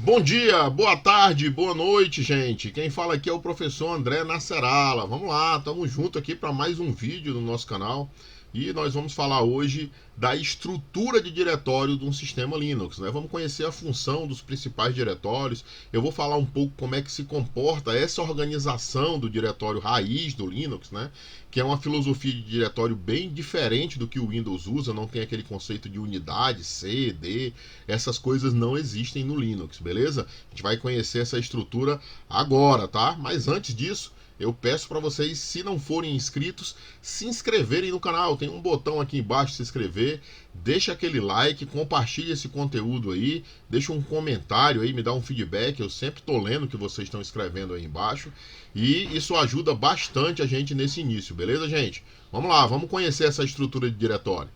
Bom dia, boa tarde, boa noite, gente. Quem fala aqui é o professor André Nascerala. Vamos lá, estamos juntos aqui para mais um vídeo no nosso canal. E nós vamos falar hoje da estrutura de diretório de um sistema Linux, né? Vamos conhecer a função dos principais diretórios. Eu vou falar um pouco como é que se comporta essa organização do diretório raiz do Linux, né? Que é uma filosofia de diretório bem diferente do que o Windows usa, não tem aquele conceito de unidade, C, D, essas coisas não existem no Linux, beleza? A gente vai conhecer essa estrutura agora, tá? Mas antes disso, eu peço para vocês, se não forem inscritos, se inscreverem no canal. Tem um botão aqui embaixo, se inscrever. Deixa aquele like, compartilha esse conteúdo aí, deixa um comentário aí, me dá um feedback. Eu sempre estou lendo o que vocês estão escrevendo aí embaixo. E isso ajuda bastante a gente nesse início, beleza, gente? Vamos lá, vamos conhecer essa estrutura de diretório.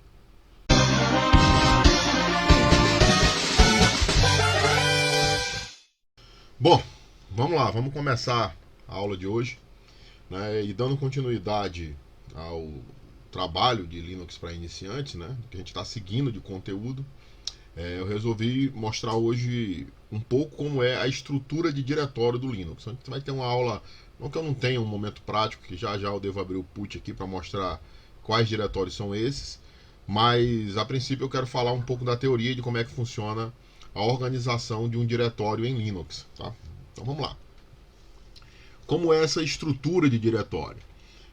Bom, vamos lá, vamos começar a aula de hoje, né, e dando continuidade ao trabalho de Linux para iniciantes, né, que a gente está seguindo de conteúdo. Eu resolvi mostrar hoje um pouco como é a estrutura de diretório do Linux. A gente vai ter uma aula, não que eu não tenha um momento prático, que já já eu devo abrir o put aqui para mostrar quais diretórios são esses, mas a princípio eu quero falar um pouco da teoria de como é que funciona a organização de um diretório em Linux, tá? Então vamos lá. Como é essa estrutura de diretório?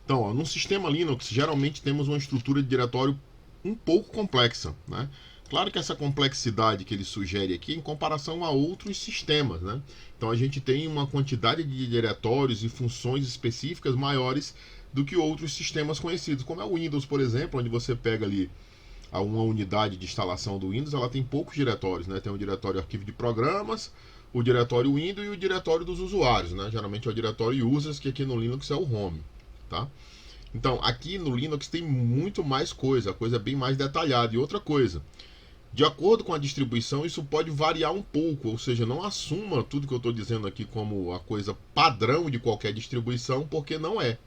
Então, ó, no sistema Linux, geralmente temos uma estrutura de diretório um pouco complexa, né? Claro que essa complexidade que ele sugere aqui é em comparação a outros sistemas, né? Então a gente tem uma quantidade de diretórios e funções específicas maiores do que outros sistemas conhecidos, como é o Windows, por exemplo, onde você pega ali uma unidade de instalação do Windows, ela tem poucos diretórios, né? Tem o diretório arquivo de programas, o diretório Windows e o diretório dos usuários, né? Geralmente é o diretório users, que aqui no Linux é o home, tá? Então, aqui no Linux tem muito mais coisa, a coisa é bem mais detalhada. E outra coisa, de acordo com a distribuição, isso pode variar um pouco, ou seja, não assuma tudo que eu estou dizendo aqui como a coisa padrão de qualquer distribuição, porque não é.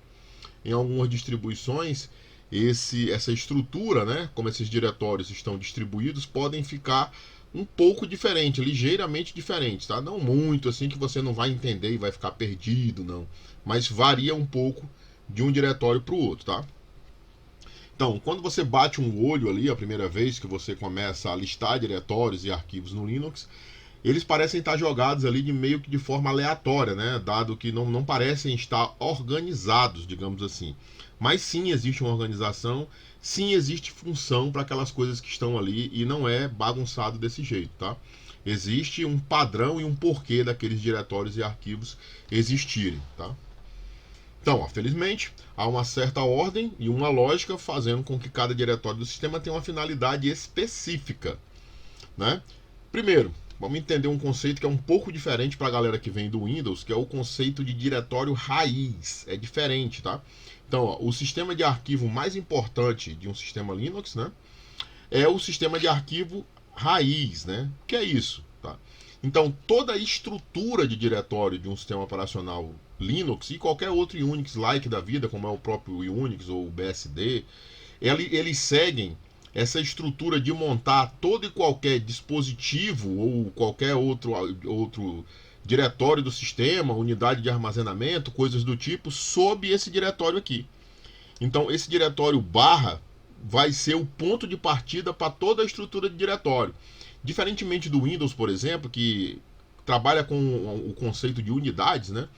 Em algumas distribuições, essa estrutura, né, como esses diretórios estão distribuídos, podem ficar um pouco diferente, ligeiramente diferente, tá? Não muito assim que você não vai entender e vai ficar perdido, não. Mas varia um pouco de um diretório para o outro, tá? Então, quando você bate um olho ali a primeira vez que você começa a listar diretórios e arquivos no Linux, eles parecem estar jogados ali de meio que de forma aleatória, né? Dado que não parecem estar organizados, digamos assim. Mas sim existe uma organização, sim existe função para aquelas coisas que estão ali e não é bagunçado desse jeito, tá? Existe um padrão e um porquê daqueles diretórios e arquivos existirem, tá? Então, ó, felizmente, há uma certa ordem e uma lógica fazendo com que cada diretório do sistema tenha uma finalidade específica, né? Primeiro, vamos entender um conceito que é um pouco diferente para a galera que vem do Windows, que é o conceito de diretório raiz. É diferente, tá? Então, ó, o sistema de arquivo mais importante de um sistema Linux, né, é o sistema de arquivo raiz, né? O que é isso, tá? Então, toda a estrutura de diretório de um sistema operacional Linux e qualquer outro Unix-like da vida, como é o próprio Unix ou o BSD, eles seguem essa estrutura de montar todo e qualquer dispositivo ou qualquer outro diretório do sistema, unidade de armazenamento, coisas do tipo, sob esse diretório aqui. Então, esse diretório barra vai ser o ponto de partida para toda a estrutura de diretório. Diferentemente do Windows, por exemplo, que trabalha com o conceito de unidades, né?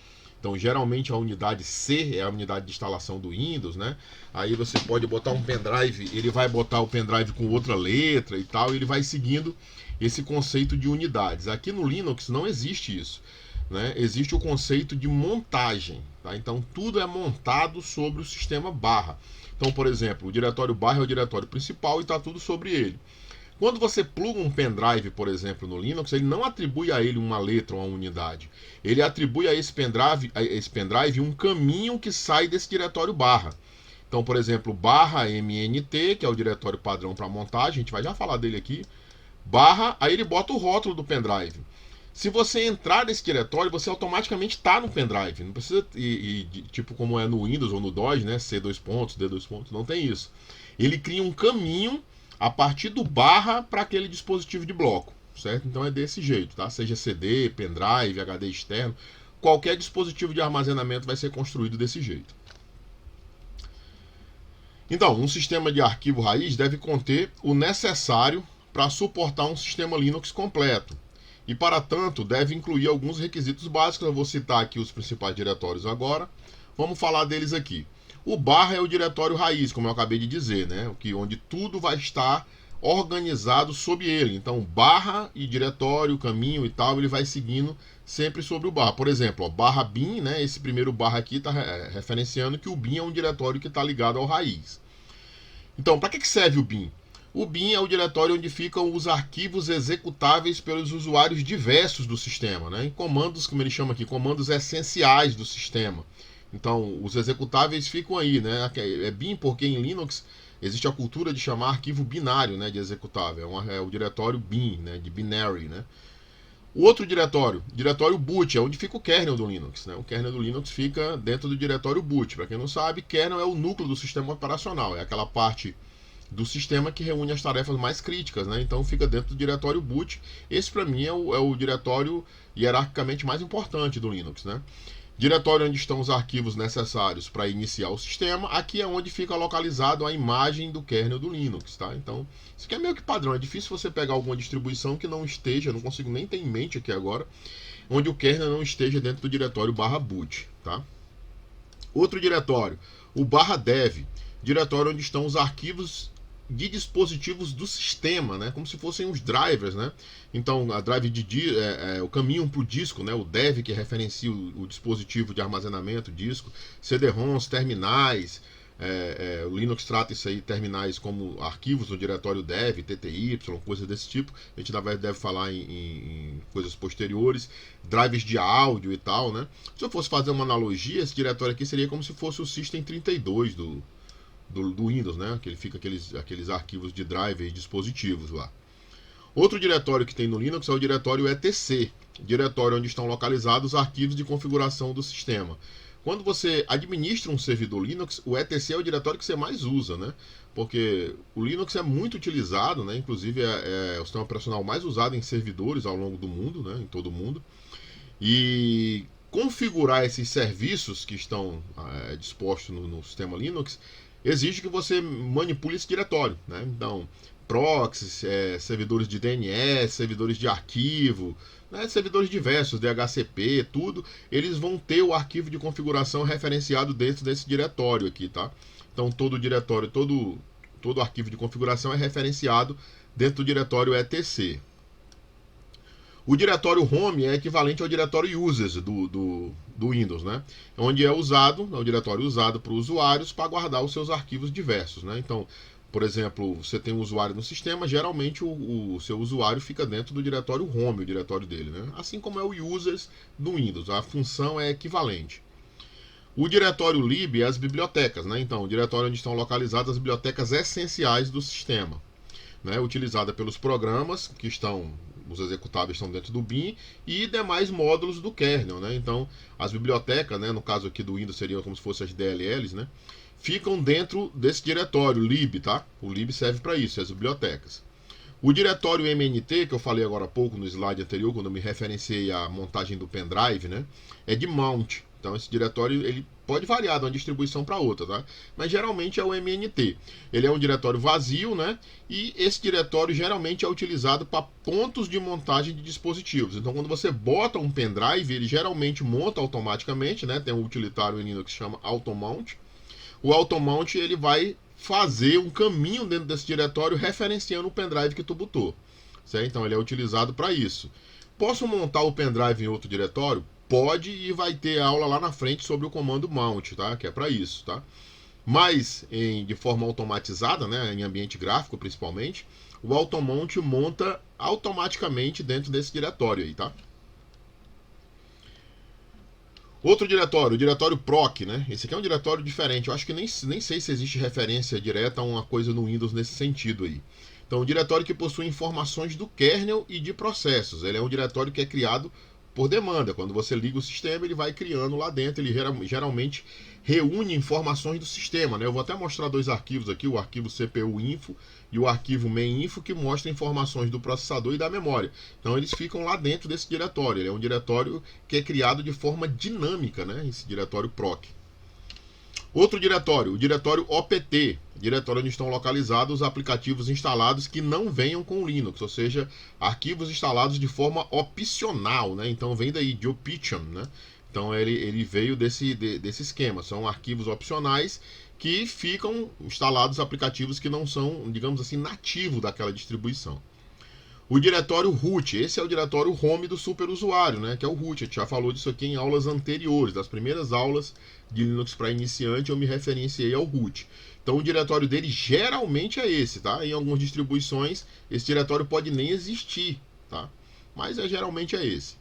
Então, geralmente a unidade C é a unidade de instalação do Windows, né? Aí você pode botar um pendrive, ele vai botar o pendrive com outra letra e tal, e ele vai seguindo esse conceito de unidades. Aqui no Linux não existe isso, né? Existe o conceito de montagem, tá? Então, tudo é montado sobre o sistema barra. Então, por exemplo, o diretório barra é o diretório principal e está tudo sobre ele. Quando você pluga um pendrive, por exemplo, no Linux, ele não atribui a ele uma letra ou uma unidade. Ele atribui a esse pendrive um caminho que sai desse diretório barra. Então, por exemplo, barra MNT, que é o diretório padrão para montagem, a gente vai já falar dele aqui, barra, aí ele bota o rótulo do pendrive. Se você entrar nesse diretório, você automaticamente está no pendrive. Não precisa, tipo como é no Windows ou no DOS, né? C2 pontos, D2 pontos, não tem isso. Ele cria um caminho a partir do barra para aquele dispositivo de bloco, certo? Então é desse jeito, tá? Seja CD, pendrive, HD externo, qualquer dispositivo de armazenamento vai ser construído desse jeito. Então, um sistema de arquivo raiz deve conter o necessário para suportar um sistema Linux completo. E, para tanto, deve incluir alguns requisitos básicos. Eu vou citar aqui os principais diretórios agora. Vamos falar deles aqui. O barra é o diretório raiz, como eu acabei de dizer, né? Onde tudo vai estar organizado sob ele. Então, barra e diretório, caminho e tal, ele vai seguindo sempre sobre o barra. Por exemplo, ó, barra bin, né? Esse primeiro barra aqui está referenciando que o bin é um diretório que está ligado ao raiz. Então, para que serve o bin? O bin é o diretório onde ficam os arquivos executáveis pelos usuários diversos do sistema, né? Em comandos, como ele chama aqui, comandos essenciais do sistema. Então, os executáveis ficam aí, né? É bin porque em Linux existe a cultura de chamar arquivo binário, né, de executável. É o diretório bin, né, de binary, né? O outro diretório boot, é onde fica o kernel do Linux, né? O kernel do Linux fica dentro do diretório boot. Para quem não sabe, kernel é o núcleo do sistema operacional, é aquela parte do sistema que reúne as tarefas mais críticas, né? Então fica dentro do diretório boot. Esse para mim é o diretório hierarquicamente mais importante do Linux, né? Diretório onde estão os arquivos necessários para iniciar o sistema. Aqui é onde fica localizado a imagem do kernel do Linux, tá? Então, isso aqui é meio que padrão. É difícil você pegar alguma distribuição que não esteja, não consigo nem ter em mente aqui agora, onde o kernel não esteja dentro do diretório /boot, tá? Outro diretório, o /dev, diretório onde estão os arquivos de dispositivos do sistema, né? Como se fossem os drivers, né? Então, a drive o caminho para o disco, né? O dev que referencia o dispositivo de armazenamento, disco, CD-ROMs, terminais. O Linux trata isso aí, terminais como arquivos no diretório dev, TTY, coisas desse tipo. A gente deve falar em coisas posteriores, drivers de áudio e tal, né? Se eu fosse fazer uma analogia, esse diretório aqui seria como se fosse o System32 do Windows, né? Que ele fica aqueles arquivos de driver e dispositivos lá. Outro diretório que tem no Linux é o diretório etc, diretório onde estão localizados os arquivos de configuração do sistema. Quando você administra um servidor Linux, o etc é o diretório que você mais usa, né? Porque o Linux é muito utilizado, né? Inclusive é o sistema operacional mais usado em servidores ao longo do mundo, né? Em todo o mundo. E configurar esses serviços que estão dispostos no sistema Linux exige que você manipule esse diretório, né? Então, proxies, servidores de DNS, servidores de arquivo, né? Servidores diversos, DHCP, tudo, eles vão ter o arquivo de configuração referenciado dentro desse diretório aqui, tá? Então, todo diretório, todo arquivo de configuração é referenciado dentro do diretório etc. O diretório home é equivalente ao diretório users do Windows, né? Onde é o diretório usado por usuários para guardar os seus arquivos diversos, né? Então, por exemplo, você tem um usuário no sistema, geralmente o seu usuário fica dentro do diretório home, o diretório dele, né? Assim como é o users do Windows, a função é equivalente. O diretório lib é as bibliotecas, né? Então, o diretório onde estão localizadas as bibliotecas essenciais do sistema, né? Utilizada pelos programas que os executáveis estão dentro do bin e demais módulos do kernel, né? Então, as bibliotecas, né, no caso aqui do Windows seriam como se fossem as DLLs, né? Ficam dentro desse diretório lib, tá? O lib serve para isso, as bibliotecas. O diretório MNT, que eu falei agora há pouco no slide anterior, quando eu me referenciei à montagem do pendrive, né? É de mount. Então, esse diretório ele pode variar de uma distribuição para outra, tá? Mas geralmente é o MNT. Ele é um diretório vazio, né? E esse diretório geralmente é utilizado para pontos de montagem de dispositivos. Então, quando você bota um pendrive, ele geralmente monta automaticamente, né? Tem um utilitário em Linux que chama automount. O automount ele vai fazer um caminho dentro desse diretório referenciando o pendrive que tu botou, certo? Então, ele é utilizado para isso. Posso montar o pendrive em outro diretório? Pode, e vai ter aula lá na frente sobre o comando mount, tá? Que é para isso, tá? Mas de forma automatizada, né, em ambiente gráfico principalmente, o automount monta automaticamente dentro desse diretório aí, tá? Outro diretório, o diretório proc, né? Esse aqui é um diretório diferente. Eu acho que nem sei se existe referência direta a uma coisa no Windows nesse sentido aí. Então, um diretório que possui informações do kernel e de processos. Ele é um diretório que é criado por demanda. Quando você liga o sistema, ele vai criando lá dentro, ele geralmente reúne informações do sistema, né? Eu vou até mostrar dois arquivos aqui, o arquivo CPU info e o arquivo main info, que mostra informações do processador e da memória. Então eles ficam lá dentro desse diretório. Ele é um diretório que é criado de forma dinâmica, né? Esse diretório proc. Outro diretório, o diretório OPT, diretório onde estão localizados os aplicativos instalados que não venham com Linux, ou seja, arquivos instalados de forma opcional, né? Então vem daí de option, né? Então ele veio desse esquema, são arquivos opcionais que ficam instalados aplicativos que não são, digamos assim, nativos daquela distribuição. O diretório root, esse é o diretório home do superusuário, né? Que é o root. A gente já falou disso aqui em aulas anteriores, das primeiras aulas de Linux para iniciante, eu me referenciei ao root. Então o diretório dele geralmente é esse, tá? Em algumas distribuições esse diretório pode nem existir, tá? Mas geralmente é esse.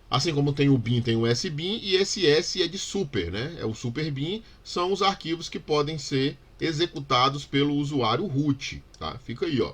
Assim como tem o bin, tem o sbin, e esse S é de super, né? É o super bin, são os arquivos que podem ser executados pelo usuário root, tá? Fica aí, ó.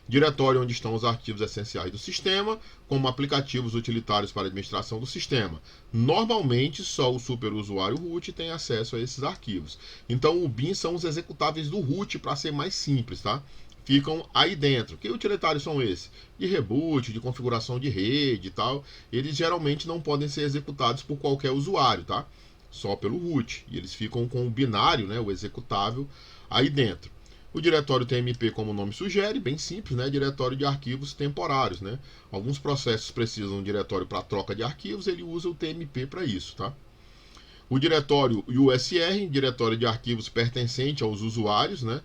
Diretório onde estão os arquivos essenciais do sistema, como aplicativos utilitários para administração do sistema. Normalmente, só o superusuário root tem acesso a esses arquivos. Então, o bin são os executáveis do root, para ser mais simples, tá? Ficam aí dentro. Que utilitários são esses? De reboot, de configuração de rede e tal. Eles geralmente não podem ser executados por qualquer usuário, tá? Só pelo root. E eles ficam com o binário, né, o executável, aí dentro. O diretório TMP, como o nome sugere, bem simples, né? Diretório de arquivos temporários, né? Alguns processos precisam de um diretório para troca de arquivos, ele usa o TMP para isso, tá? O diretório USR, diretório de arquivos pertencente aos usuários, né?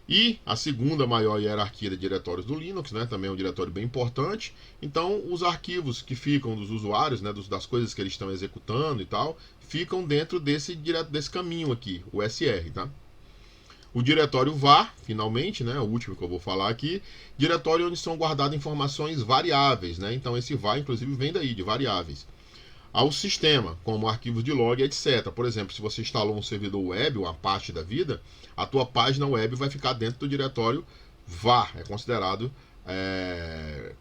E a segunda maior hierarquia de diretórios do Linux, né? Também é um diretório bem importante. Então, os arquivos que ficam dos usuários, né? Das coisas que eles estão executando e tal, ficam dentro desse caminho aqui, o USR, tá? O diretório var, finalmente, né, o último que eu vou falar aqui, diretório onde são guardadas informações variáveis, né? Então esse var, inclusive, vem daí, de variáveis. Ao sistema, como arquivos de log, etc. Por exemplo, se você instalou um servidor web, uma parte da vida, a tua página web vai ficar dentro do diretório var, é considerado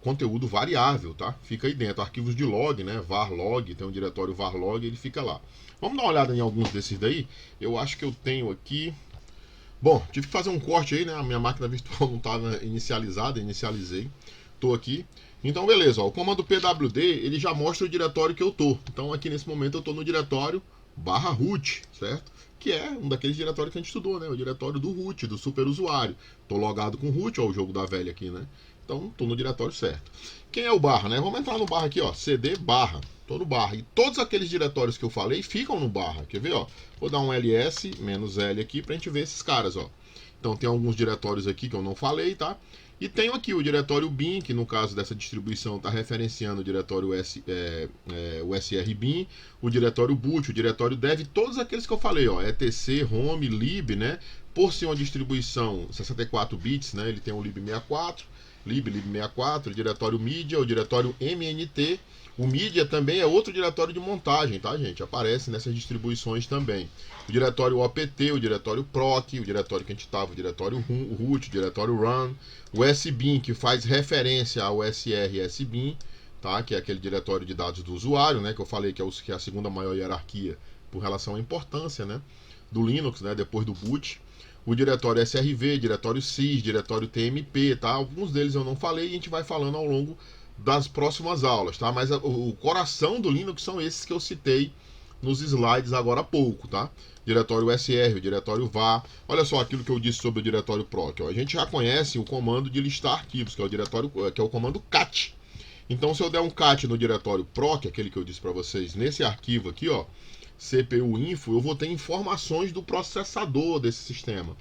conteúdo variável, tá? Fica aí dentro. Arquivos de log, né? Var log, tem um diretório var log, ele fica lá. Vamos dar uma olhada em alguns desses daí. Eu acho que eu tenho aqui. Bom, tive que fazer um corte aí, né? A minha máquina virtual não estava inicializada, inicializei. Estou aqui. Então, beleza, ó, o comando pwd, ele já mostra o diretório que eu tô. Então, aqui nesse momento eu estou no diretório /root, certo? Que é um daqueles diretórios que a gente estudou, né? O diretório do root, do superusuário. Estou logado com root, ó, o jogo da velha aqui, né? Então, estou no diretório certo. Quem é o barra, né? Vamos entrar no barra aqui, ó, cd barra. Tô no barra. E todos aqueles diretórios que eu falei ficam no barra. Quer ver, ó? Vou dar um ls -l aqui pra gente ver esses caras, ó. Então tem alguns diretórios aqui que eu não falei, tá? E tenho aqui o diretório bin, que no caso dessa distribuição está referenciando o diretório USR bin, o diretório boot, o diretório dev, todos aqueles que eu falei, ó, etc, home, lib, né? Por ser uma distribuição 64 bits, né? Ele tem o lib64, lib64, o diretório media, o diretório mnt. O media também é outro diretório de montagem, tá, gente? Aparece nessas distribuições também. O diretório opt, o diretório proc, o diretório que a gente estava, o diretório root, o diretório run, o sbin, que faz referência ao sr sbin, tá? Que é aquele diretório de dados do usuário, né? Que eu falei que é a segunda maior hierarquia por relação à importância, né? Do Linux, né? Depois do boot. O diretório srv, diretório sys, diretório tmp, tá? Alguns deles eu não falei e a gente vai falando ao longo das próximas aulas, tá? Mas o coração do Linux são esses que eu citei nos slides agora há pouco, tá? Diretório USR, o diretório var. Olha só aquilo que eu disse sobre o diretório proc. Ó. A gente já conhece o comando de listar arquivos, que é o diretório, que é o comando cat. Então, se eu der um cat no diretório proc, aquele que eu disse para vocês, nesse arquivo aqui, ó, CPU info, eu vou ter informações do processador desse sistema.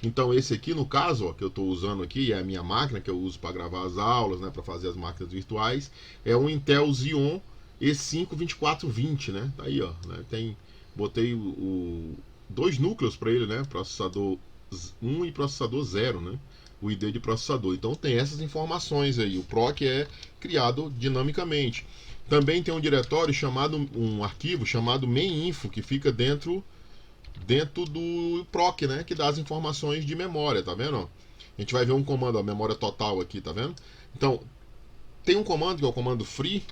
Então esse aqui, no caso, ó, que eu estou usando aqui, é a minha máquina que eu uso para gravar as aulas, né, para fazer as máquinas virtuais, é um Intel Xeon E5-2420, né? Tá aí, ó, né, botei dois núcleos para ele, né, processador 1 e processador 0, né? O ID de processador. Então tem essas informações aí. O proc é criado dinamicamente. Também tem um diretório um arquivo chamado main-info, que fica dentro do proc, né, que dá as informações de memória, tá vendo? A gente vai ver um comando, a memória total aqui, tá vendo? Então, tem um comando que é o comando free,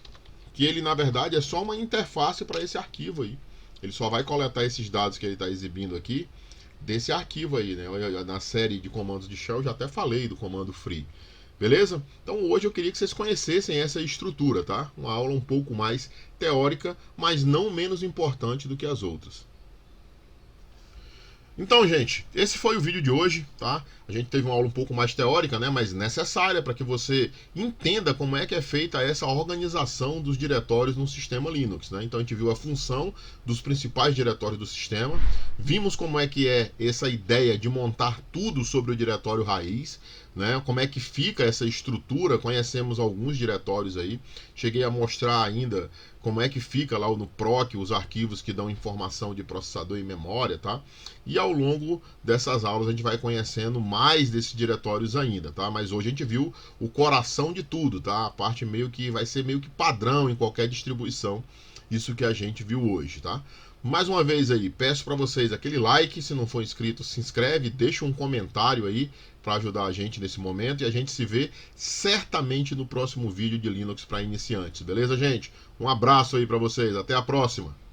que ele na verdade é só uma interface para esse arquivo aí. Ele só vai coletar esses dados que ele está exibindo aqui desse arquivo aí, né? Na série de comandos de shell eu já até falei do comando free. Beleza? Então hoje eu queria que vocês conhecessem essa estrutura, tá? Uma aula um pouco mais teórica, mas não menos importante do que as outras. Então, gente, esse foi o vídeo de hoje, tá? A gente teve uma aula um pouco mais teórica, né, mas necessária para que você entenda como é que é feita essa organização dos diretórios no sistema Linux, né? Então a gente viu a função dos principais diretórios do sistema, vimos como é que é essa ideia de montar tudo sobre o diretório raiz, né? Como é que fica essa estrutura, conhecemos alguns diretórios aí, cheguei a mostrar ainda como é que fica lá no proc os arquivos que dão informação de processador e memória, tá? E ao longo dessas aulas a gente vai conhecendo mais desses diretórios ainda, tá? Mas hoje a gente viu o coração de tudo, tá? A parte meio que vai ser meio que padrão em qualquer distribuição, isso que a gente viu hoje, tá? Mais uma vez aí, peço para vocês aquele like, se não for inscrito, se inscreve, deixa um comentário aí para ajudar a gente nesse momento e a gente se vê certamente no próximo vídeo de Linux para iniciantes, beleza, gente? Um abraço aí para vocês, até a próxima!